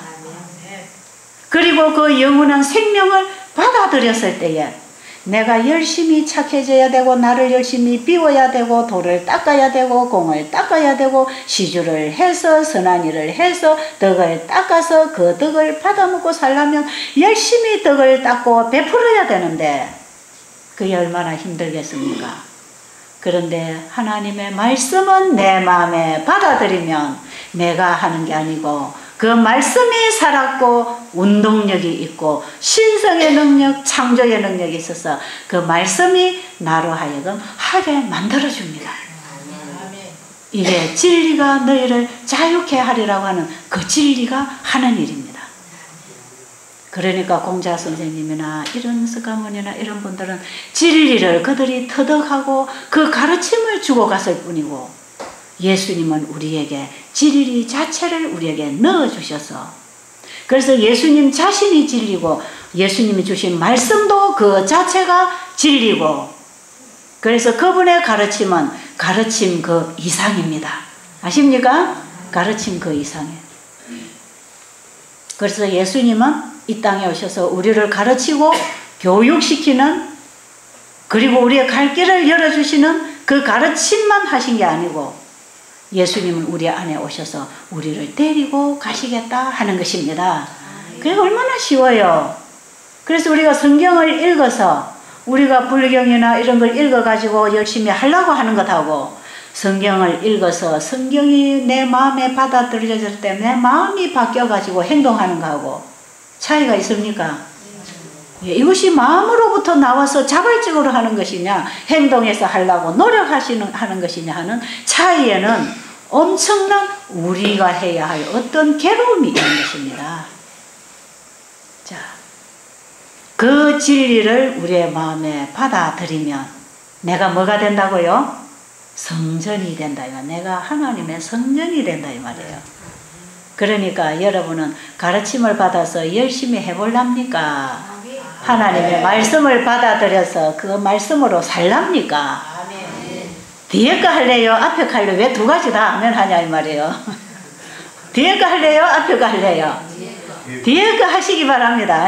Speaker 1: 그리고 그 영원한 생명을 받아들였을 때에 내가 열심히 착해져야 되고, 나를 열심히 비워야 되고, 돌을 닦아야 되고, 공을 닦아야 되고, 시주를 해서 선한 일을 해서 덕을 닦아서 그 덕을 받아먹고 살려면 열심히 덕을 닦고 베풀어야 되는데 그게 얼마나 힘들겠습니까? 그런데 하나님의 말씀은 내 마음에 받아들이면 내가 하는 게 아니고 그 말씀이 살았고 운동력이 있고 신성의 능력, 창조의 능력이 있어서 그 말씀이 나로 하여금 하게 만들어줍니다. 이게 진리가 너희를 자유케 하리라고 하는 그 진리가 하는 일입니다. 그러니까 공자 선생님이나 이런 석가모니나 이런 분들은 진리를 그들이 터득하고 그 가르침을 주고 갔을 뿐이고, 예수님은 우리에게 진리 자체를 우리에게 넣어주셔서, 그래서 예수님 자신이 진리고 예수님이 주신 말씀도 그 자체가 진리고, 그래서 그분의 가르침은 가르침 그 이상입니다. 아십니까? 가르침 그 이상이에요. 그래서 예수님은 이 땅에 오셔서 우리를 가르치고 교육시키는, 그리고 우리의 갈 길을 열어주시는 그 가르침만 하신 게 아니고, 예수님은 우리 안에 오셔서 우리를 데리고 가시겠다 하는 것입니다. 그게 얼마나 쉬워요. 그래서 우리가 성경을 읽어서, 우리가 불경이나 이런 걸 읽어가지고 열심히 하려고 하는 것하고, 성경을 읽어서 성경이 내 마음에 받아들여질 때 내 마음이 바뀌어가지고 행동하는 거하고 차이가 있습니까? 이것이 마음으로부터 나와서 자발적으로 하는 것이냐, 행동해서 하려고 하는 것이냐 하는 차이에는 엄청난 우리가 해야 할 어떤 괴로움이 있는 것입니다. 자, 그 진리를 우리의 마음에 받아들이면 내가 뭐가 된다고요? 성전이 된다. 내가 하나님의 성전이 된다 이 말이에요. 그러니까 여러분은 가르침을 받아서 열심히 해볼랍니까? 하나님의 말씀을 받아들여서 그 말씀으로 살랍니까? 뒤에 거 할래요? 앞에 거 할래요? 왜 두 가지 다 아멘 하냐 이 말이에요. 뒤에 거 할래요? 앞에 거 할래요? 뒤에 거 하시기 바랍니다.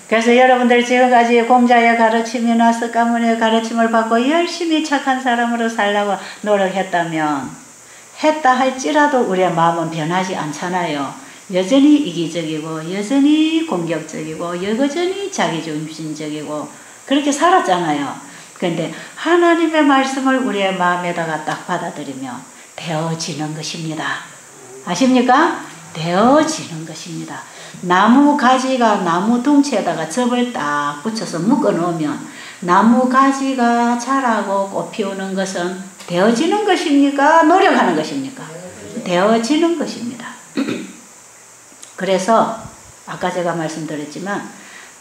Speaker 1: 그래서 여러분들 지금까지 공자의 가르침이나 석가모니의 가르침을 받고 열심히 착한 사람으로 살려고 노력했다면, 했다 할지라도 우리의 마음은 변하지 않잖아요. 여전히 이기적이고 여전히 공격적이고 여전히 자기중심적이고 그렇게 살았잖아요. 그런데 하나님의 말씀을 우리의 마음에다가 딱 받아들이면 되어지는 것입니다. 아십니까? 되어지는 것입니다. 나무 가지가 나무 둥치에다가 접을 딱 붙여서 묶어 놓으면 나무 가지가 자라고 꽃 피우는 것은 되어지는 것입니까? 노력하는 것입니까? 되어지는 것입니다. 그래서 아까 제가 말씀드렸지만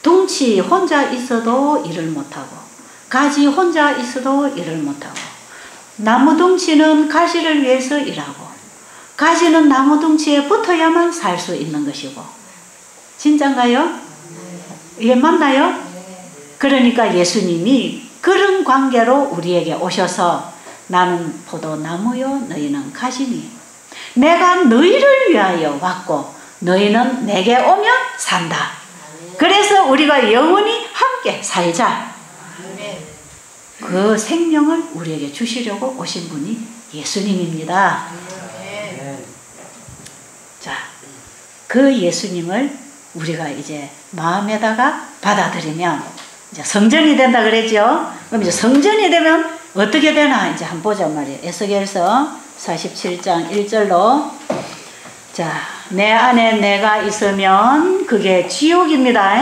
Speaker 1: 둥치 혼자 있어도 일을 못하고 가지 혼자 있어도 일을 못하고, 나무 둥치는 가지를 위해서 일하고 가지는 나무 둥치에 붙어야만 살 수 있는 것이고. 진짠가요? 이게 맞나요? 그러니까 예수님이 그런 관계로 우리에게 오셔서 나는 포도나무요 너희는 가지니 내가 너희를 위하여 왔고 너희는 내게 오면 산다. 그래서 우리가 영원히 함께 살자. 그 생명을 우리에게 주시려고 오신 분이 예수님입니다. 자, 그 예수님을 우리가 이제 마음에다가 받아들이면 이제 성전이 된다 그랬죠. 그럼 이제 성전이 되면 어떻게 되나 이제 한번 보자 말이에요. 에스겔서 47장 1절로, 자, 내 안에 내가 있으면 그게 지옥입니다.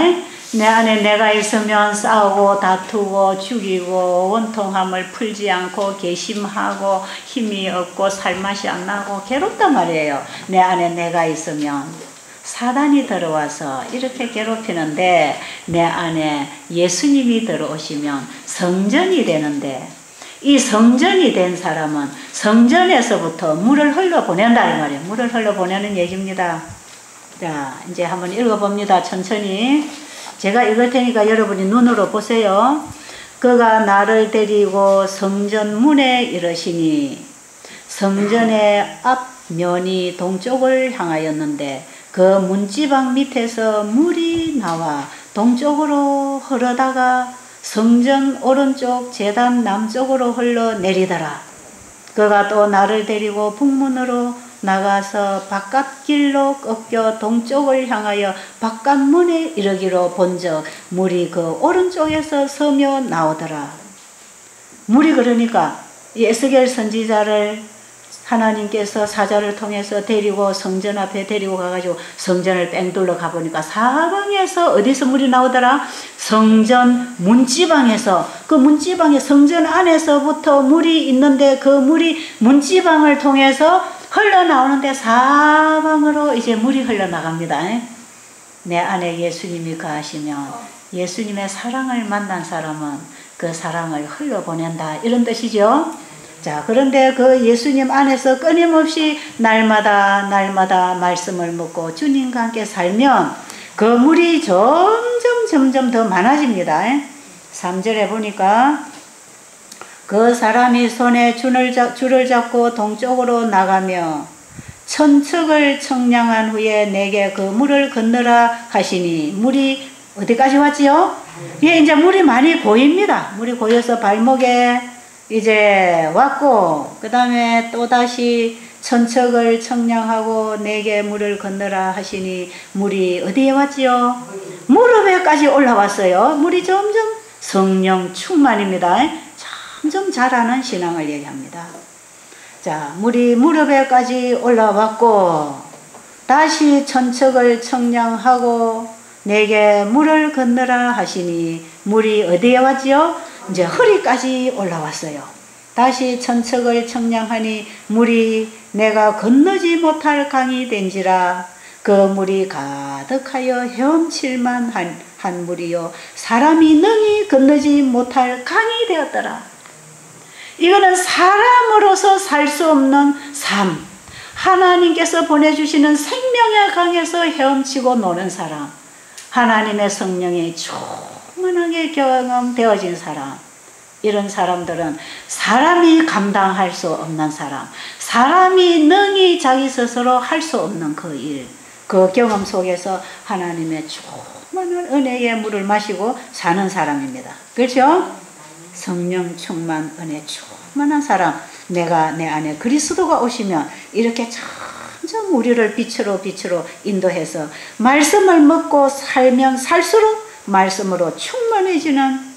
Speaker 1: 내 안에 내가 있으면 싸우고 다투고 죽이고 원통함을 풀지 않고 괘씸하고 힘이 없고 살맛이 안 나고 괴롭단 말이에요. 내 안에 내가 있으면. 사단이 들어와서 이렇게 괴롭히는데 내 안에 예수님이 들어오시면 성전이 되는데 이 성전이 된 사람은 성전에서부터 물을 흘러보낸다 이 말이에요. 물을 흘러보내는 얘기입니다. 자, 이제 한번 읽어봅니다. 천천히. 제가 읽을 테니까 여러분이 눈으로 보세요. 그가 나를 데리고 성전 문에 이르시니 성전의 앞면이 동쪽을 향하였는데 그 문지방 밑에서 물이 나와 동쪽으로 흐르다가 성전 오른쪽 제단 남쪽으로 흘러내리더라. 그가 또 나를 데리고 북문으로 나가서 바깥길로 꺾여 동쪽을 향하여 바깥문에 이르기로 본즉 물이 그 오른쪽에서 서며 나오더라. 물이 그러니까 에스겔 선지자를 하나님께서 사자를 통해서 데리고 성전 앞에 데리고 가가지고 성전을 뺑 둘러 가보니까 사방에서 어디서 물이 나오더라? 성전 문지방에서, 그 문지방에 성전 안에서부터 물이 있는데 그 물이 문지방을 통해서 흘러나오는데 사방으로 이제 물이 흘러나갑니다. 내 안에 예수님이 거하시면 예수님의 사랑을 만난 사람은 그 사랑을 흘려보낸다 이런 뜻이죠. 자, 그런데 그 예수님 안에서 끊임없이 날마다 말씀을 묻고 주님과 함께 살면 그 물이 점점 더 많아집니다. 3절에 보니까 그 사람이 손에 줄을 잡고 동쪽으로 나가며 천척을 청량한 후에 내게 그 물을 건너라 하시니 물이 어디까지 왔지요? 예, 이제 물이 많이 고입니다. 물이 고여서 발목에 이제 왔고 그 다음에 또다시 천척을 청량하고 내게 물을 건너라 하시니 물이 어디에 왔지요? 무릎에까지 올라왔어요. 물이 점점 성령 충만입니다. 점점 자라는 신앙을 얘기합니다. 자, 물이 무릎에까지 올라왔고 다시 천척을 청량하고 내게 물을 건너라 하시니 물이 어디에 왔지요? 이제 허리까지 올라왔어요. 다시 천척을 청량하니 물이 내가 건너지 못할 강이 된지라 그 물이 가득하여 헤엄칠만 한 물이요 사람이 능히 건너지 못할 강이 되었더라. 이거는 사람으로서 살 수 없는 삶, 하나님께서 보내주시는 생명의 강에서 헤엄치고 노는 사람, 하나님의 성령이 충만하게 경험되어진 사람, 이런 사람들은 사람이 감당할 수 없는 사람, 사람이 능히 자기 스스로 할 수 없는 그 일, 그 경험 속에서 하나님의 충만한 은혜의 물을 마시고 사는 사람입니다. 그렇죠? 성령 충만, 은혜 충만한 사람, 내가 내 안에 그리스도가 오시면 이렇게 점점 우리를 빛으로 인도해서 말씀을 먹고 살면 살수록 말씀으로 충만해지는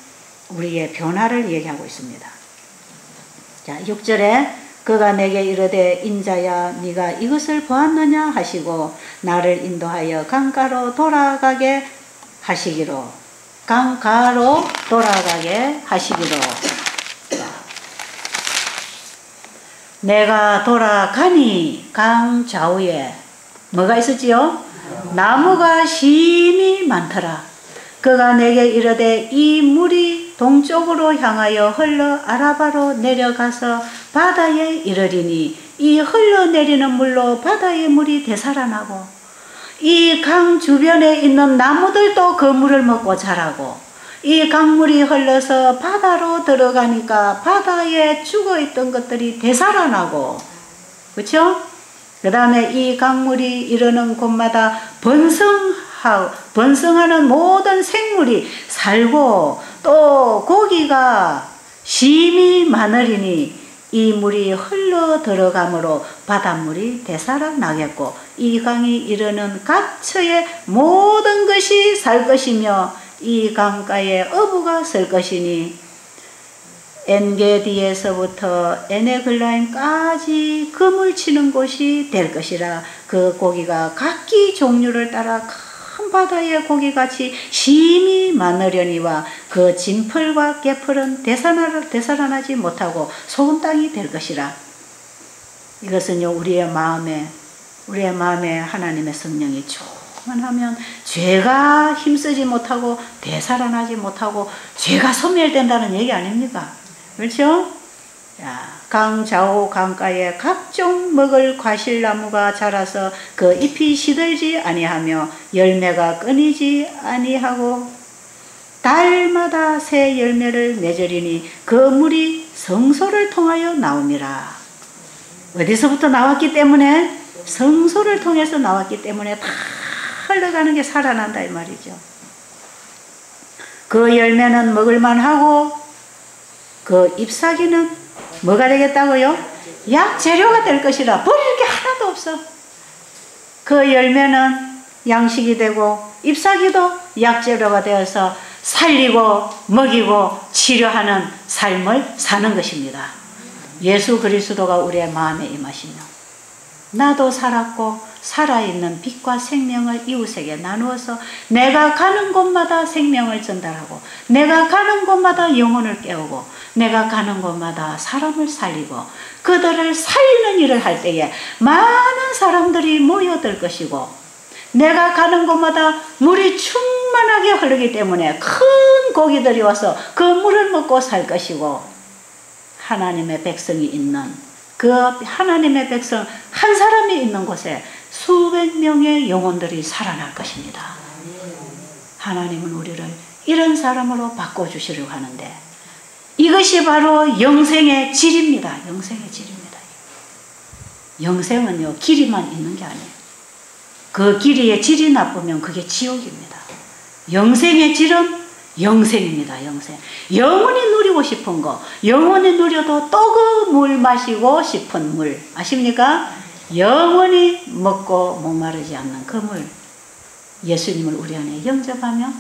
Speaker 1: 우리의 변화를 얘기하고 있습니다. 자, 6절에 그가 내게 이르되 인자야 네가 이것을 보았느냐 하시고 나를 인도하여 강가로 돌아가게 하시기로 내가 돌아가니 강 좌우에 뭐가 있었지요? 나무가 심히 많더라. 그가 내게 이르되 이 물이 동쪽으로 향하여 흘러 아라바로 내려가서 바다에 이르리니 이 흘러내리는 물로 바다의 물이 되살아나고 이 강 주변에 있는 나무들도 그 물을 먹고 자라고 이 강물이 흘러서 바다로 들어가니까 바다에 죽어있던 것들이 되살아나고, 그렇죠? 그 다음에 이 강물이 이르는 곳마다 번성하는 모든 생물이 살고 또 고기가 심히 많으리니 이 물이 흘러 들어가므로 바닷물이 되살아나겠고 이 강이 이르는 각처의 모든 것이 살 것이며 이 강가에 어부가 설 것이니 엔게디에서부터 에네글라임까지 그물 치는 곳이 될 것이라. 그 고기가 각기 종류를 따라 큰 바다의 고기같이 심히 많으려니와 그 진풀과 깨풀은 되살아나지 못하고 소금 땅이 될 것이라. 이것은요 우리의 마음에 하나님의 성령이 충만하면 죄가 힘쓰지 못하고 되살아나지 못하고 죄가 소멸된다는 얘기 아닙니까? 그렇죠? 자, 강 좌우 강가에 각종 먹을 과실나무가 자라서 그 잎이 시들지 아니하며 열매가 끊이지 아니하고 달마다 새 열매를 맺으리니 그 물이 성소를 통하여 나옵니다. 어디서부터 나왔기 때문에? 성소를 통해서 나왔기 때문에 다 흘러가는 게 살아난다 이 말이죠. 그 열매는 먹을만하고 그 잎사귀는 뭐가 되겠다고요? 약재료가 될 것이라. 버릴 게 하나도 없어. 그 열매는 양식이 되고 잎사귀도 약재료가 되어서 살리고 먹이고 치료하는 삶을 사는 것입니다. 예수 그리스도가 우리의 마음에 임하시며 나도 살았고 살아있는 빛과 생명을 이웃에게 나누어서 내가 가는 곳마다 생명을 전달하고 내가 가는 곳마다 영혼을 깨우고 내가 가는 곳마다 사람을 살리고 그들을 살리는 일을 할 때에 많은 사람들이 모여들 것이고 내가 가는 곳마다 물이 충만하게 흐르기 때문에 큰 고기들이 와서 그 물을 먹고 살 것이고 하나님의 백성이 있는 그 하나님의 백성 한 사람이 있는 곳에 수백 명의 영혼들이 살아날 것입니다. 하나님은 우리를 이런 사람으로 바꿔주시려고 하는데 이것이 바로 영생의 질입니다. 영생의 질입니다. 영생은요 길이만 있는 게 아니에요. 그 길이의 질이 나쁘면 그게 지옥입니다. 영생의 질은 영생입니다. 영생. 영원히 누리고 싶은 거, 영원히 누려도 또 그 물 마시고 싶은 물 아십니까? 영원히 먹고 목마르지 않는 그 물, 예수님을 우리 안에 영접하면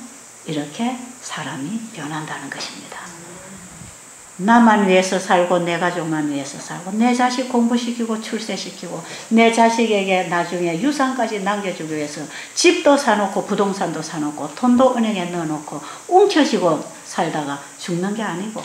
Speaker 1: 이렇게 사람이 변한다는 것입니다. 나만 위해서 살고 내 가족만 위해서 살고 내 자식 공부시키고 출세시키고 내 자식에게 나중에 유산까지 남겨주기 위해서 집도 사놓고 부동산도 사놓고 돈도 은행에 넣어놓고 움켜쥐고 살다가 죽는 게 아니고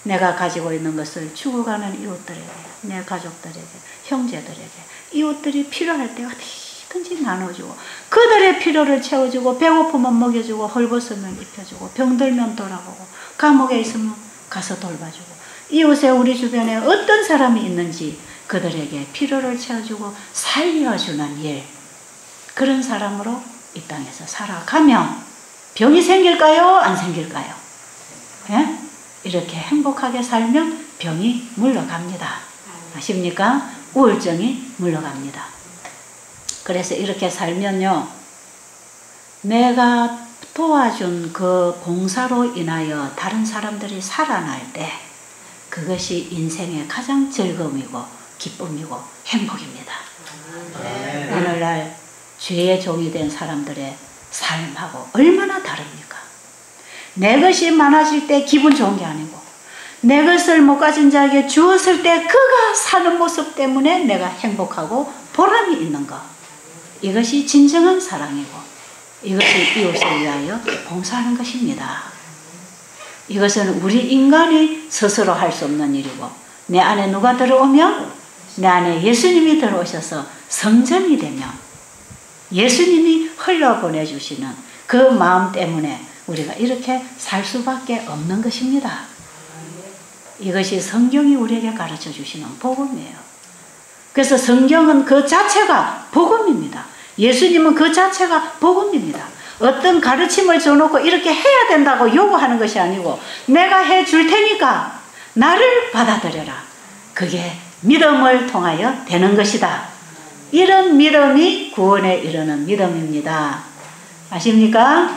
Speaker 1: 내가 가지고 있는 것을 죽어가는 이웃들에게 내 가족들에게 형제들에게 이웃들이 필요할 때 어디든지 나눠주고 그들의 필요를 채워주고 배고프면 먹여주고 헐벗으면 입혀주고 병들면 돌아보고 감옥에 있으면 가서 돌봐주고 이웃에 우리 주변에 어떤 사람이 있는지 그들에게 필요를 채워주고 살려주는 일 그런 사람으로 이 땅에서 살아가면 병이 생길까요? 안 생길까요? 예? 이렇게 행복하게 살면 병이 물러갑니다. 아십니까? 우울증이 물러갑니다. 그래서 이렇게 살면요 내가 도와준 그 봉사로 인하여 다른 사람들이 살아날 때 그것이 인생의 가장 즐거움이고 기쁨이고 행복입니다. 오늘날 죄의 종이 된 사람들의 삶하고 얼마나 다릅니까? 내 것이 많아질 때 기분 좋은 게 아니고 내 것을 못 가진 자에게 주었을 때 그가 사는 모습 때문에 내가 행복하고 보람이 있는 것 이것이 진정한 사랑이고 이것이 이웃을 위하여 봉사하는 것입니다. 이것은 우리 인간이 스스로 할 수 없는 일이고 내 안에 누가 들어오면 내 안에 예수님이 들어오셔서 성전이 되면 예수님이 흘려보내주시는 그 마음 때문에 우리가 이렇게 살 수밖에 없는 것입니다. 이것이 성경이 우리에게 가르쳐 주시는 복음이에요. 그래서 성경은 그 자체가 복음입니다. 예수님은 그 자체가 복음입니다. 어떤 가르침을 줘놓고 이렇게 해야 된다고 요구하는 것이 아니고 내가 해줄 테니까 나를 받아들여라. 그게 믿음을 통하여 되는 것이다. 이런 믿음이 구원에 이르는 믿음입니다. 아십니까?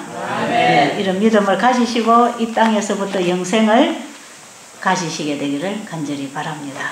Speaker 1: 네, 이런 믿음을 가지시고 이 땅에서부터 영생을 가지시게 되기를 간절히 바랍니다.